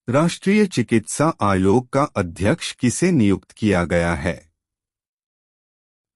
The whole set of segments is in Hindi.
राष्ट्रीय चिकित्सा आयोग का अध्यक्ष किसे नियुक्त किया गया है?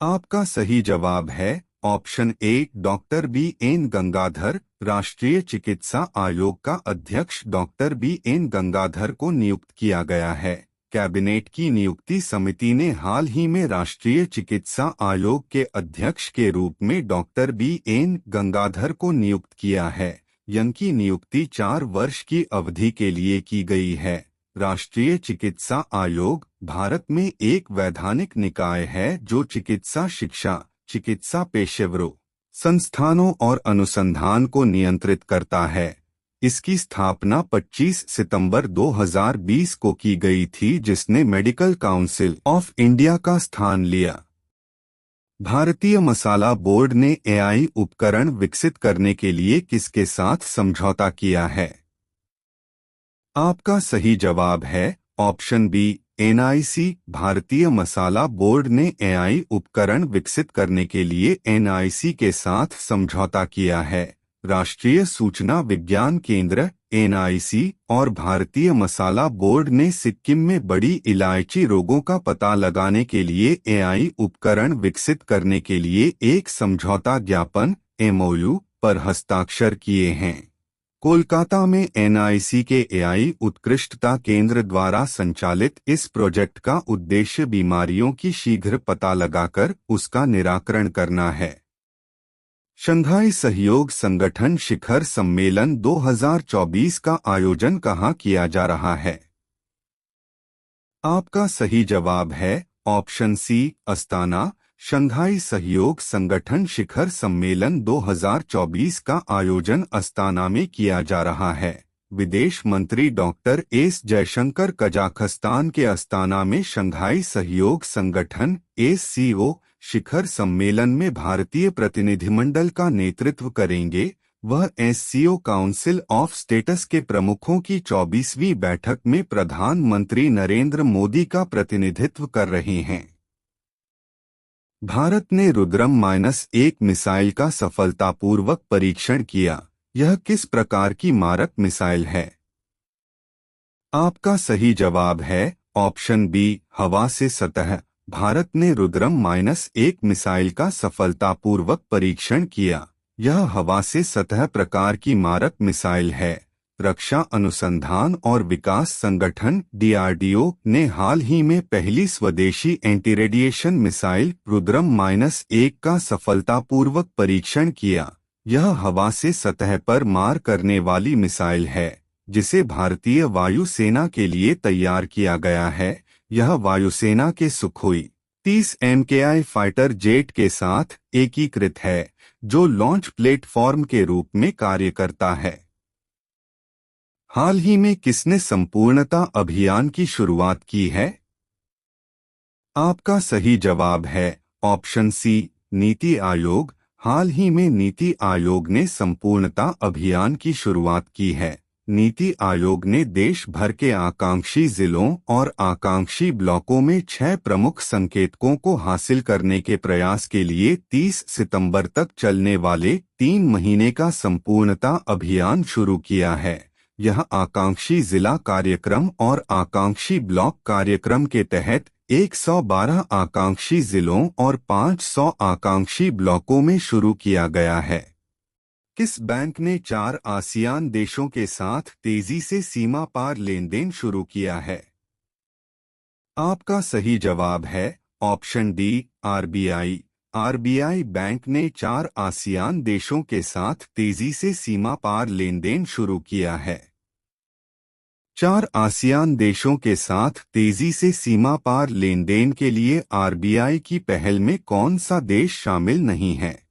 आपका सही जवाब है option A doctor BN. Gangadhar. राष्ट्रीय चिकित्सा आयोग का अध्यक्ष डॉक्टर बी.एन. गंगाधर को नियुक्त किया गया है। कैबिनेट की नियुक्ति समिति ने हाल ही में राष्ट्रीय चिकित्सा आयोग के अध्यक्ष के रूप में डॉक्टर बी.एन. गंगाधर को नियुक्त किया है। इनकी नियुक्ति 4 वर्ष की अवधि के लिए की गई है। राष्ट्रीय चिकित्सा आयोग भारत में एक वैधानिक निकाय है जो चिकित्सा शिक्षा, चिकित्सा पेशेवरों, संस्थानों और अनुसंधान को नियंत्रित करता है। इसकी स्थापना 25 सितंबर 2020 को की गई थी, जिसने मेडिकल काउंसिल ऑफ इंडिया का स्थान लिया। भारतीय मसाला बोर्ड ने एआई उपकरण विकसित करने के लिए किसके साथ समझौता किया है? आपका सही जवाब है ऑप्शन बी एनआईसी। भारतीय मसाला बोर्ड ने एआई उपकरण विकसित करने के लिए एनआईसी के साथ समझौता किया है। राष्ट्रीय सूचना विज्ञान केंद्र एनआईसी और भारतीय मसाला बोर्ड ने सिक्किम में बड़ी इलायची रोगों का पता लगाने के लिए एआई उपकरण विकसित करने के लिए एक समझौता ज्ञापन एमओयू पर हस्ताक्षर किए हैं। कोलकाता में एनआईसी के एआई उत्कृष्टता केंद्र द्वारा संचालित इस प्रोजेक्ट का उद्देश्य बीमारियों की शीघ्र पता लगाकर उसका निराकरण करना है। शंघाई सहयोग संगठन शिखर सम्मेलन 2024 का आयोजन कहाँ किया जा रहा है? आपका सही जवाब है ऑप्शन सी अस्ताना। शंघाई सहयोग संगठन शिखर सम्मेलन 2024 का आयोजन अस्ताना में किया जा रहा है। विदेश मंत्री डॉक्टर एस जयशंकर कजाखस्तान के अस्ताना में शंघाई सहयोग संगठन एससीओ शिखर सम्मेलन में भारतीय प्रतिनिधिमंडल का नेतृत्व करेंगे। वह एससीओ काउंसिल ऑफ स्टेट्स के प्रमुखों की 24वीं बैठक में प्रधानमंत्री नरेंद्र मोदी का प्रतिनिधित्व कर रहे हैं। भारत ने रुद्रम-1 मिसाइल का सफलतापूर्वक परीक्षण किया। यह किस प्रकार की मारक मिसाइल है? आपका सही जवाब है ऑप्शन बी हवा से सतह। भारत ने रुद्रम-1 मिसाइल का सफलतापूर्वक परीक्षण किया। यह हवा से सतह प्रकार की मारक मिसाइल है। रक्षा अनुसंधान और विकास संगठन डीआरडीओ ने हाल ही में पहली स्वदेशी एंटी रेडिएशन मिसाइल रुद्रम-1 का सफलतापूर्वक परीक्षण किया। यह हवा से सतह पर मार करने वाली मिसाइल है, जिसे भारतीय वायुसेना के लिए तैयार किया गया है। यह वायुसेना के सुखोई 30 MKI फाइटर जेट के साथ एकीकृत है, जो लॉन्च प्लेटफॉर्म के रूप में कार्य करता है। हाल ही में किसने संपूर्णता अभियान की शुरुआत की है? आपका सही जवाब है ऑप्शन सी नीति आयोग। हाल ही में नीति आयोग ने संपूर्णता अभियान की शुरुआत की है। नीति आयोग ने देश भर के आकांक्षी जिलों और आकांक्षी ब्लॉकों में 6 प्रमुख संकेतकों को हासिल करने के प्रयास के लिए 30 सितंबर तक चलने वाले 3 महीने का संपूर्णता अभियान शुरू किया है। यह आकांक्षी जिला कार्यक्रम और आकांक्षी ब्लॉक कार्यक्रम के तहत 112 आकांक्षी जिलों और 500 आकांक्षी ब्लॉकों में शुरू किया गया है। किस बैंक ने 4 आसियान देशों के साथ तेजी से सीमा पार लेनदेन शुरू किया है? आपका सही जवाब है option D RBI. RBI bank ने 4 आसियान देशों के साथ तेजी से सीमा पार लेनदेन शुरू किया है। 4 आसियान देशों के साथ तेजी से सीमा पार लेनदेन के लिए आरबीआई की पहल में कौन सा देश शामिल नहीं है?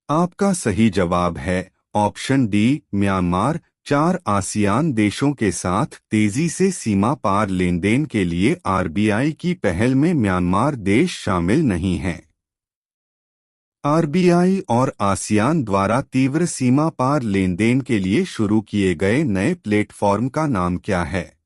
आपका सही जवाब है ऑप्शन डी म्यांमार। 4 आसियान देशों के साथ तेजी से सीमा पार लेनदेन के लिए आरबीआई की पहल में म्यांमार देश शामिल नहीं है। आरबीआई और आसियान द्वारा तीव्र सीमा पार लेनदेन के लिए शुरू किए गए नए प्लेटफॉर्म का नाम क्या है?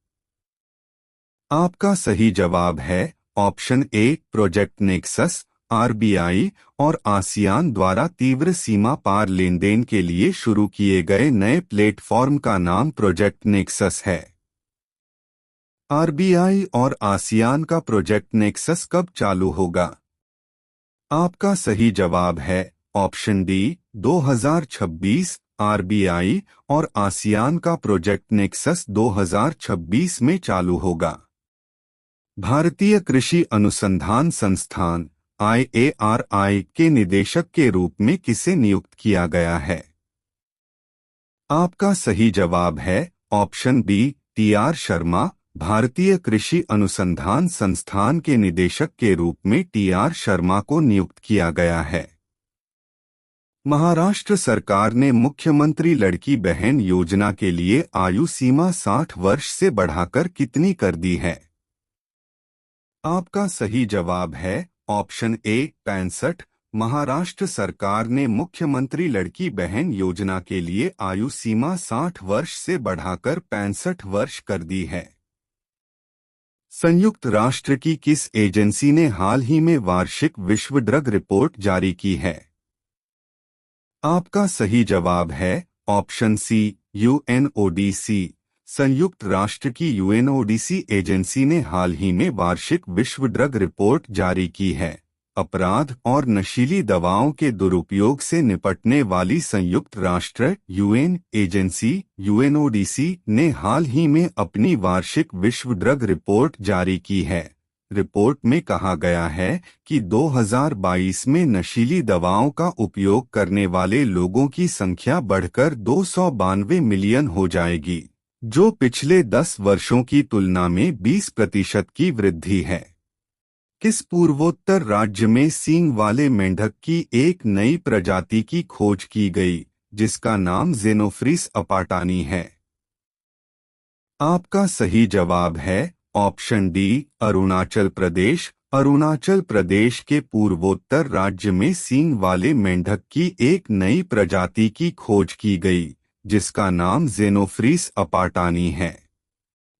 आपका सही जवाब है option A project nexus. RBI और आसियान द्वारा तीव्र सीमा पार लेनदेन के लिए शुरू किए गए नए प्लेटफॉर्म का नाम प्रोजेक्ट नेक्सस है। आरबीआई और आसियान का प्रोजेक्ट नेक्सस कब चालू होगा? आपका सही जवाब है ऑप्शन डी 2026। आरबीआई और आसियान का प्रोजेक्ट नेक्सस 2026 में चालू होगा। भारतीय कृषि अनुसंधान संस्थान IARI के निदेशक के रूप में किसे नियुक्त किया गया है? आपका सही जवाब है ऑप्शन बी TR शर्मा। भारतीय कृषि अनुसंधान संस्थान के निदेशक के रूप में TR शर्मा को नियुक्त किया गया है। महाराष्ट्र सरकार ने मुख्यमंत्री लड़की बहन योजना के लिए आयु सीमा 60 वर्ष से बढ़ाकर कितनी कर दी है? आपका सही जवाब है ऑप्शन ए 65। महाराष्ट्र सरकार ने मुख्यमंत्री लड़की बहन योजना के लिए आयु सीमा 60 वर्ष से बढ़ाकर 65 वर्ष कर दी है। संयुक्त राष्ट्र की किस एजेंसी ने हाल ही में वार्षिक विश्व ड्रग रिपोर्ट जारी की है? आपका सही जवाब है ऑप्शन सी UNODC। संयुक्त राष्ट्र की UNODC एजेंसी ने हाल ही में वार्षिक विश्व ड्रग रिपोर्ट जारी की है। अपराध और नशीली दवाओं के दुरुपयोग से निपटने वाली संयुक्त राष्ट्र UN एजेंसी UNODC ने हाल ही में अपनी वार्षिक विश्व ड्रग रिपोर्ट जारी की है। रिपोर्ट में कहा गया है कि 2022 में नशीली दवाओं का उपयोग करने वाले लोगों की संख्या बढ़कर 292 मिलियन हो जाएगी, जो पिछले 10 वर्षों की तुलना में 20% की वृद्धि है। किस पूर्वोत्तर राज्य में सींग वाले मेंढक की एक नई प्रजाति की खोज की गई, जिसका नाम ज़ेनोफ्रिस अपाटानी है? आपका सही जवाब है ऑप्शन डी अरुणाचल प्रदेश। अरुणाचल प्रदेश के पूर्वोत्तर राज्य में सींग वाले मेंढक की एक नई प्रजाति की खोज की गई, जिसका नाम ज़ेनोफ्रिस अपाटानी है।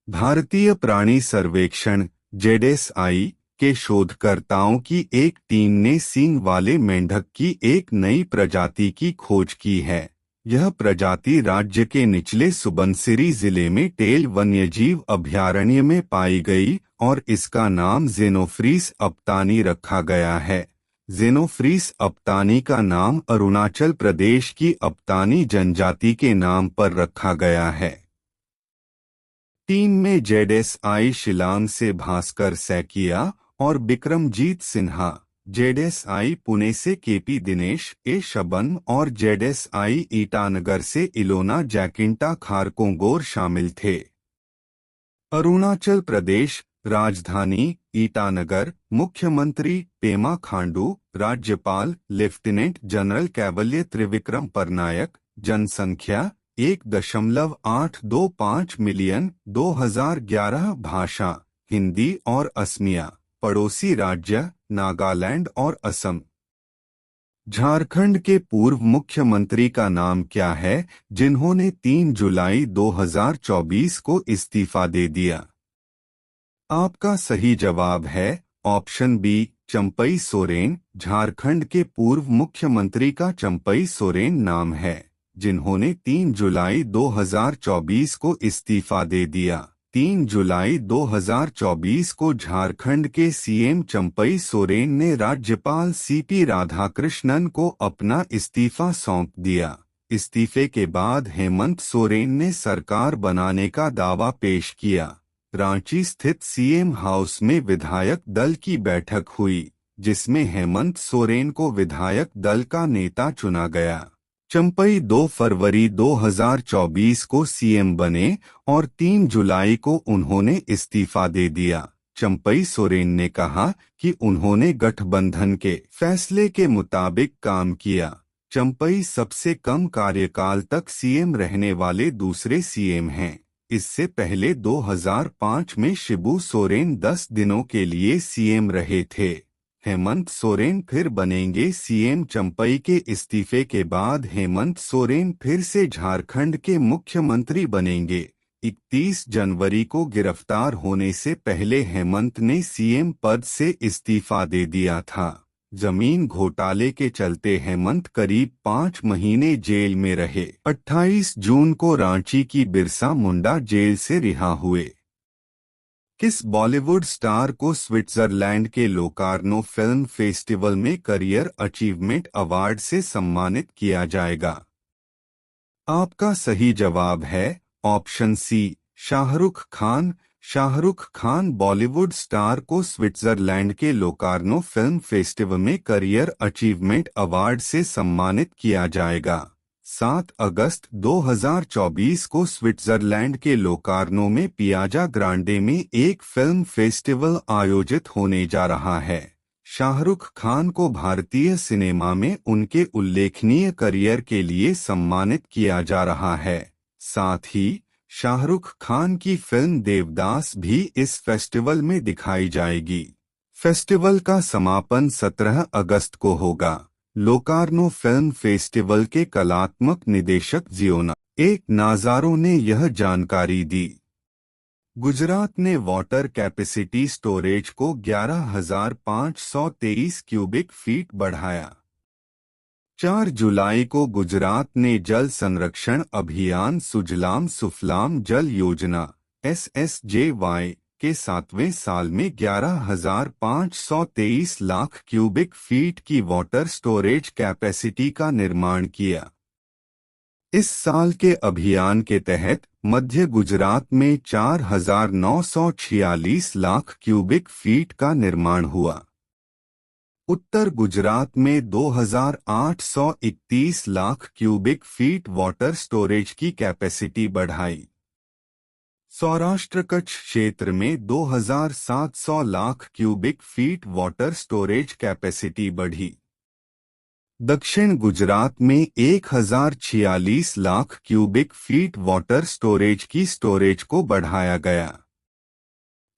भारतीय प्राणी सर्वेक्षण JSI के शोधकर्ताओं की एक टीम ने सींग वाले मेंढक की एक नई प्रजाति की खोज की है। यह प्रजाति राज्य के निचले सुबनसिरी जिले में टेल वन्यजीव अभयारण्य में पाई गई और इसका नाम ज़ेनोफ्रिस अप्तानी रखा गया है। ज़ेनोफ्रिस अप्तानी का नाम अरुणाचल प्रदेश की अप्तानी जनजाति के नाम पर रखा गया है। टीम में JSI शिलांग से भास्कर सैकिया और बिक्रमजीत सिन्हा, JSI पुणे से KP दिनेश ए शबन और JSI ईटानगर से इलोना जैकिंटा खारकोंगोर शामिल थे। अरुणाचल प्रदेश राजधानी ईटानगर, मुख्यमंत्री पेमा खांडू, राज्यपाल लेफ्टिनेंट जनरल कैवल्य त्रिविक्रम परनायक, जनसंख्या 1.825 मिलियन, 2011 भाषा हिंदी और असमिया, पड़ोसी राज्य नागालैंड और असम। झारखंड के पूर्व मुख्यमंत्री का नाम क्या है जिन्होंने 3 जुलाई 2024 को इस्तीफा दे दिया? आपका सही जवाब है ऑप्शन बी चंपई सोरेन। झारखंड के पूर्व मुख्यमंत्री का चंपई सोरेन नाम है, जिन्होंने 3 जुलाई 2024 को इस्तीफा दे दिया। 3 जुलाई 2024 को झारखंड के CM चंपई सोरेन ने राज्यपाल CP राधाकृष्णन को अपना इस्तीफा सौंप दिया। इस्तीफे के बाद हेमंत सोरेन ने सरकार बनाने का दावा पेश किया। रांची स्थित CM हाउस में विधायक दल की बैठक हुई, जिसमें हेमंत सोरेन को विधायक दल का नेता चुना गया। चंपई 2 फरवरी 2024 को CM बने और 3 जुलाई को उन्होंने इस्तीफा दे दिया। चंपई सोरेन ने कहा कि उन्होंने गठबंधन के फैसले के मुताबिक काम किया। चंपई सबसे कम कार्यकाल तक CM रहने वाले दूसरे CM हैं। इससे पहले 2005 में शिबू सोरेन 10 दिनों के लिए CM रहे थे। हेमंत सोरेन फिर बनेंगे CM। चंपई के इस्तीफे के बाद हेमंत सोरेन फिर से झारखंड के मुख्यमंत्री बनेंगे। 31 जनवरी को गिरफ्तार होने से पहले हेमंत ने CM पद से इस्तीफा दे दिया था। जमीन घोटाले के चलते हेमंत करीब 5 महीने जेल में रहे। 28 जून को रांची की बिरसा मुंडा जेल से रिहा हुए। किस बॉलीवुड स्टार को स्विट्जरलैंड के लोकार्नो फिल्म फेस्टिवल में करियर अचीवमेंट अवार्ड से सम्मानित किया जाएगा? आपका सही जवाब है option C, Shahrukh Khan. Shahrukh Khan Bollywood star को स्विट्जरलैंड के लोकार्नो फिल्म फेस्टिवल में करियर अचीवमेंट अवार्ड से सम्मानित किया जाएगा। 7 अगस्त 2024 को स्विट्जरलैंड के लोकार्नो में पियाजा ग्रांडे में एक फिल्म फेस्टिवल आयोजित होने जा रहा है। शाहरुख खान को भारतीय सिनेमा में उनके उल्लेखनीय करियर के लिए सम्मानित किया जा रहा है। साथ ही शाहरुख खान की फिल्म देवदास भी इस फेस्टिवल में दिखाई जाएगी। फेस्टिवल का समापन 17 अगस्त को होगा। लोकार्नो फिल्म फेस्टिवल के कलात्मक निदेशक जियोना एक नाजारो ने यह जानकारी दी। गुजरात ने वाटर कैपेसिटी स्टोरेज को 11,523 क्यूबिक फीट बढ़ाया। 4 जुलाई को गुजरात ने जल संरक्षण अभियान सुजलाम सुफलाम जल योजना SSJY के 7वें साल में 11,523 लाख क्यूबिक फीट की वाटर स्टोरेज कैपेसिटी का निर्माण किया। इस साल के अभियान के तहत मध्य गुजरात में 4,946 लाख क्यूबिक फीट का निर्माण हुआ। उत्तर गुजरात में 2,831 lakh cubic feet water storage की कैपेसिटी बढ़ाई। सौराष्ट्र कच्छ क्षेत्र में 2,700 lakh cubic feet water storage capacity बढ़ी। दक्षिण गुजरात में 1,046 lakh cubic feet water storage की स्टोरेज को बढ़ाया गया।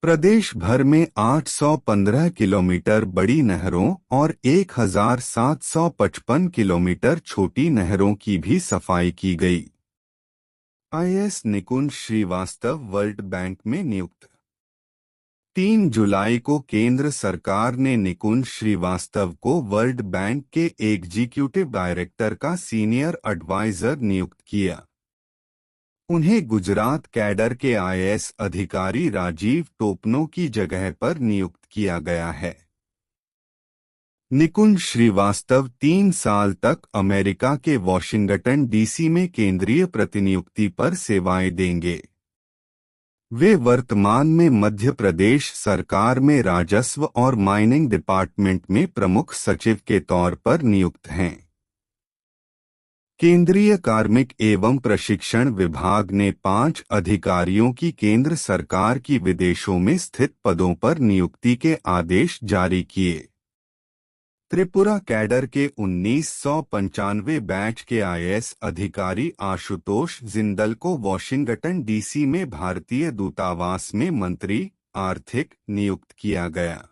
प्रदेश भर में 815 किलोमीटर बड़ी नहरों और 1,755 किलोमीटर छोटी नहरों की भी सफाई की गई। IAS निकुंज श्रीवास्तव वर्ल्ड बैंक में नियुक्त। 3 जुलाई को केंद्र सरकार ने निकुंज श्रीवास्तव को वर्ल्ड बैंक के एग्जीक्यूटिव डायरेक्टर का सीनियर एडवाइजर नियुक्त किया। उन्हें गुजरात कैडर के IAS अधिकारी राजीव टोपनो की जगह पर नियुक्त किया गया है। निकुंज श्रीवास्तव 3 साल तक अमेरिका के वॉशिंगटन DC में केंद्रीय प्रतिनियुक्ति पर सेवाएं देंगे। वे वर्तमान में मध्य प्रदेश सरकार में राजस्व और माइनिंग डिपार्टमेंट में प्रमुख सचिव के तौर पर नियुक्त हैं। केंद्रीय कार्मिक एवं प्रशिक्षण विभाग ने 5 अधिकारियों की केंद्र सरकार की विदेशों में स्थित पदों पर नियुक्ति के आदेश जारी किए। त्रिपुरा कैडर के 1995 बैच के IAS अधिकारी आशुतोष जिंदल को वॉशिंगटन DC में भारतीय दूतावास में मंत्री आर्थिक नियुक्त किया गया।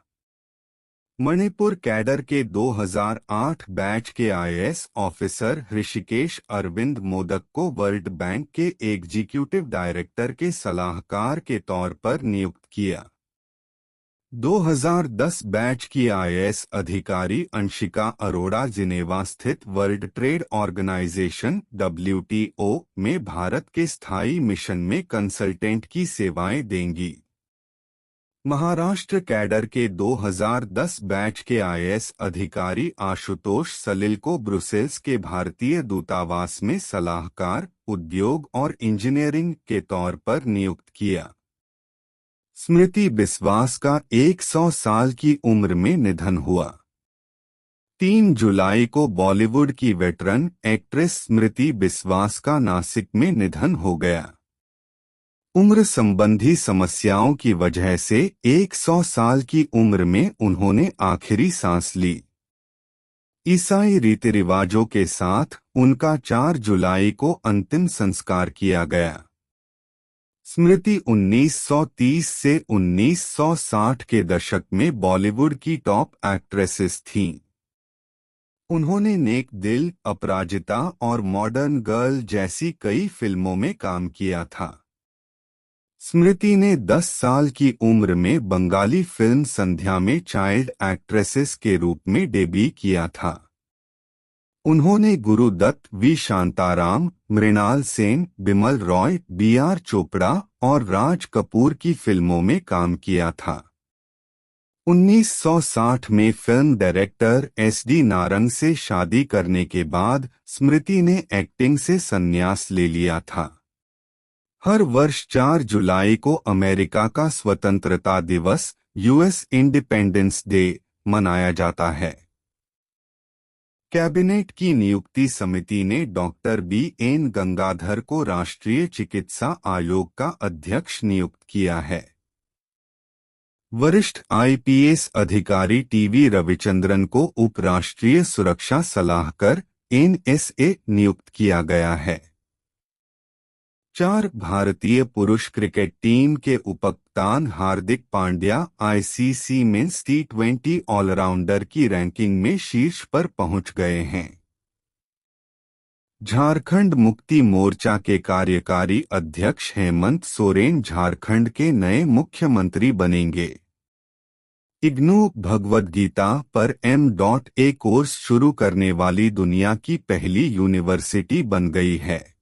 मणिपुर कैडर के 2008 बैच के IAS ऑफिसर ऋषिकेश अरविंद मोदक को वर्ल्ड बैंक के एग्जीक्यूटिव डायरेक्टर के सलाहकार के तौर पर नियुक्त किया। 2010 बैच की IAS अधिकारी अंशिका अरोड़ा जिनेवा स्थित वर्ल्ड ट्रेड ऑर्गेनाइजेशन WTO में भारत के स्थायी मिशन में कंसल्टेंट की सेवाएं देंगी। महाराष्ट्र कैडर के 2010 बैच के IAS अधिकारी आशुतोष सलिल को ब्रुसेल्स के भारतीय दूतावास में सलाहकार उद्योग और इंजीनियरिंग के तौर पर नियुक्त किया। स्मृति बिस्वास का 100 साल की उम्र में निधन हुआ। 3 जुलाई को बॉलीवुड की वेटरन एक्ट्रेस स्मृति बिस्वास का नासिक में निधन हो गया। उम्र संबंधी समस्याओं की वजह से 100 साल की उम्र में उन्होंने आखिरी सांस ली। ईसाई रीति रिवाजों के साथ उनका 4 जुलाई को अंतिम संस्कार किया गया। स्मृति 1930 से 1960 के दशक में बॉलीवुड की टॉप एक्ट्रेसेस थीं। उन्होंने नेक दिल, अपराजिता और मॉडर्न गर्ल जैसी कई फिल्मों में काम किया था। स्मृति ने 10 साल की उम्र में बंगाली फिल्म संध्या में चाइल्ड एक्ट्रेसेस के रूप में डेब्यू किया था। उन्होंने गुरुदत्त, वी शांताराम, मृणाल सेन, बिमल रॉय, बी.आर. चोपड़ा और राज कपूर की फिल्मों में काम किया था। 1960 में फिल्म डायरेक्टर एस.डी. नारंग से शादी करने के बाद स्मृति ने एक्टिंग से संन्यास ले लिया था। हर वर्ष 4 जुलाई को अमेरिका का स्वतंत्रता दिवस, यूएस इंडिपेंडेंस डे, मनाया जाता है। कैबिनेट की नियुक्ति समिति ने डॉक्टर बी.एन. गंगाधर को राष्ट्रीय चिकित्सा आयोग का अध्यक्ष नियुक्त किया है। वरिष्ठ आईपीएस अधिकारी टी.वी. रविचंद्रन को उपराष्ट्रीय सुरक्षा सलाहकार (एनएसए) नियुक्त किया गया है। 4 भारतीय पुरुष क्रिकेट टीम के उपकप्तान हार्दिक पांड्या आईसीसी मेंस टी20 ऑलराउंडर की रैंकिंग में शीर्ष पर पहुंच गए हैं। झारखंड मुक्ति मोर्चा के कार्यकारी अध्यक्ष हेमंत सोरेन झारखंड के नए मुख्यमंत्री बनेंगे। इग्नू भगवद गीता पर M.A कोर्स शुरू करने वाली दुनिया की पहली यूनिवर्सिटी बन गई है।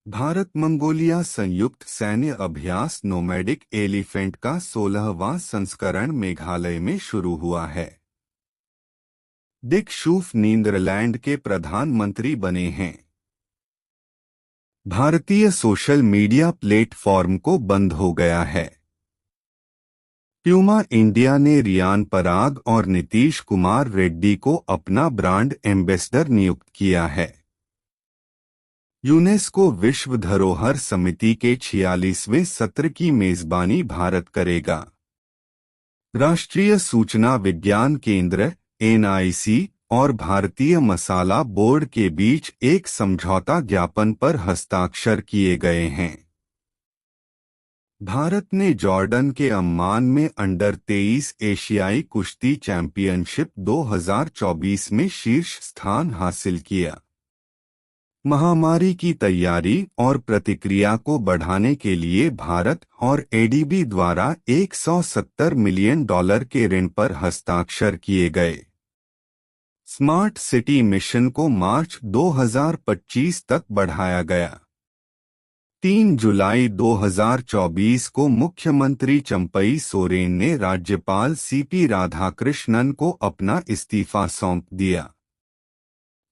भारत मंगोलिया संयुक्त सैन्य अभ्यास नोमैडिक एलिफेंट का 16वां संस्करण मेघालय में शुरू हुआ है। डिक शूफ नीदरलैंड के प्रधानमंत्री बने हैं। भारतीय सोशल मीडिया प्लेटफॉर्म को बंद हो गया है। प्यूमा इंडिया ने रियान पराग और नीतीश कुमार रेड्डी को अपना ब्रांड एम्बेसडर नियुक्त किया है। यूनेस्को विश्व धरोहर समिति के 46वें सत्र की मेजबानी भारत करेगा। राष्ट्रीय सूचना विज्ञान केंद्र (NIC) और भारतीय मसाला बोर्ड के बीच एक समझौता ज्ञापन पर हस्ताक्षर किए गए हैं। भारत ने जॉर्डन के अम्मान में अंडर-23 एशियाई कुश्ती चैंपियनशिप 2024 में शीर्ष स्थान हासिल किया। महामारी की तैयारी और प्रतिक्रिया को बढ़ाने के लिए भारत और एडीबी द्वारा $170 मिलियन के ऋण पर हस्ताक्षर किए गए। स्मार्ट सिटी मिशन को मार्च 2025 तक बढ़ाया गया। 3 जुलाई 2024 को मुख्यमंत्री चंपई सोरेन ने राज्यपाल सीपी राधाकृष्णन को अपना इस्तीफा सौंप दिया।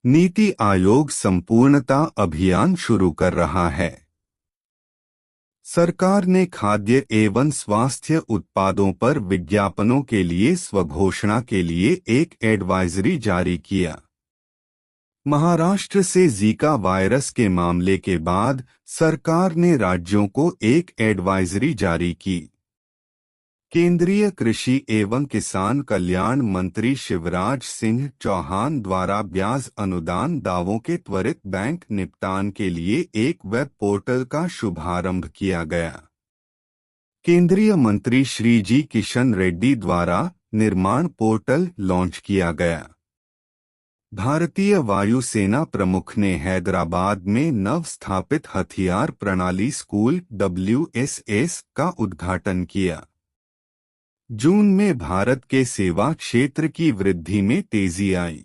नीति आयोग संपूर्णता अभियान शुरू कर रहा है। सरकार ने खाद्य एवं स्वास्थ्य उत्पादों पर विज्ञापनों के लिए स्वघोषणा के लिए एक एडवाइजरी जारी किया। महाराष्ट्र से जीका वायरस के मामले के बाद सरकार ने राज्यों को एक एडवाइजरी जारी की। केंद्रीय कृषि एवं किसान कल्याण मंत्री शिवराज सिंह चौहान द्वारा ब्याज अनुदान दावों के त्वरित बैंक निपटान के लिए एक वेब पोर्टल का शुभारंभ किया गया। केंद्रीय मंत्री श्री जी किशन रेड्डी द्वारा निर्माण पोर्टल लॉन्च किया गया। भारतीय वायुसेना प्रमुख ने हैदराबाद में नव स्थापित हथियार प्रणाली स्कूल WSS का उद्घाटन किया। जून में भारत के सेवा क्षेत्र की वृद्धि में तेजी आई।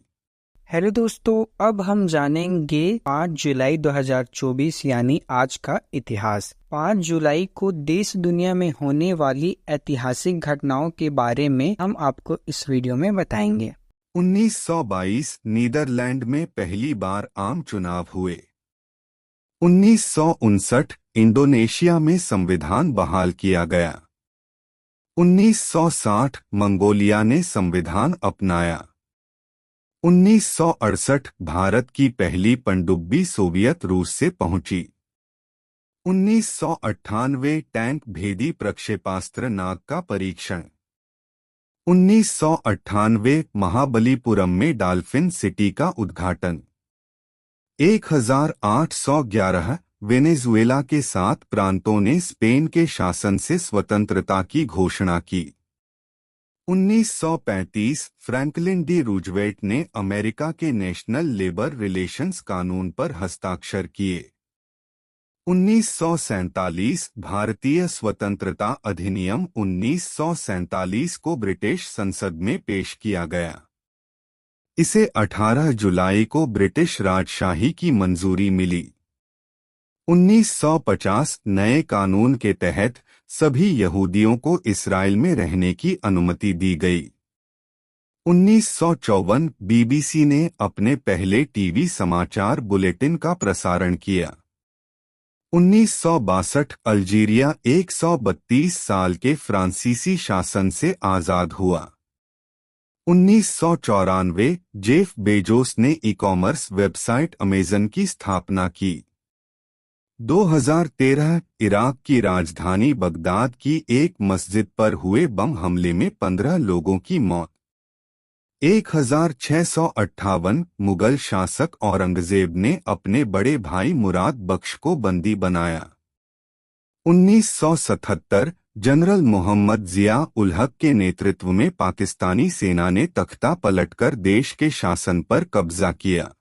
हेलो दोस्तों, अब हम जानेंगे 5 जुलाई 2024 यानी आज का इतिहास। 5 जुलाई को देश दुनिया में होने वाली ऐतिहासिक घटनाओं के बारे में हम आपको इस वीडियो में बताएंगे। 1922 नीदरलैंड में पहली बार आम चुनाव हुए। 1959 इंडोनेशिया में संविधान बहाल किया गया। 1960 मंगोलिया ने संविधान अपनाया। 1968 भारत की पहली पनडुब्बी सोवियत रूस से पहुंची। 1998 टैंक भेदी प्रक्षेपास्त्र नाग का परीक्षण। 1998 महाबलीपुरम में डॉल्फिन सिटी का उद्घाटन। 1811 वेनेजुएला के 7 प्रांतों ने स्पेन के शासन से स्वतंत्रता की घोषणा की। 1935 फ्रैंकलिन डी रूजवेल्ट ने अमेरिका के नेशनल लेबर रिलेशंस कानून पर हस्ताक्षर किए। 1947 भारतीय स्वतंत्रता अधिनियम 1947 को ब्रिटिश संसद में पेश किया गया। इसे 18 जुलाई को ब्रिटिश राजशाही की मंजूरी मिली। 1950 नए कानून के तहत सभी यहूदियों को इस्राएल में रहने की अनुमति दी गई। 1954 बीबीसी ने अपने पहले टीवी समाचार बुलेटिन का प्रसारण किया। 1962 अल्जीरिया 132 साल के फ्रांसीसी शासन से आजाद हुआ। 1994 जेफ बेजोस ने ई-कॉमर्स वेबसाइट अमेज़न की स्थापना की। 2013 इराक की राजधानी बगदाद की एक मस्जिद पर हुए बम हमले में 15 लोगों की मौत। 1658 मुगल शासक औरंगजेब ने अपने बड़े भाई मुराद बख्श को बंदी बनाया। 1977 जनरल मोहम्मद जिया उल हक के नेतृत्व में पाकिस्तानी सेना ने तख्ता पलटकर देश के शासन पर कब्जा किया।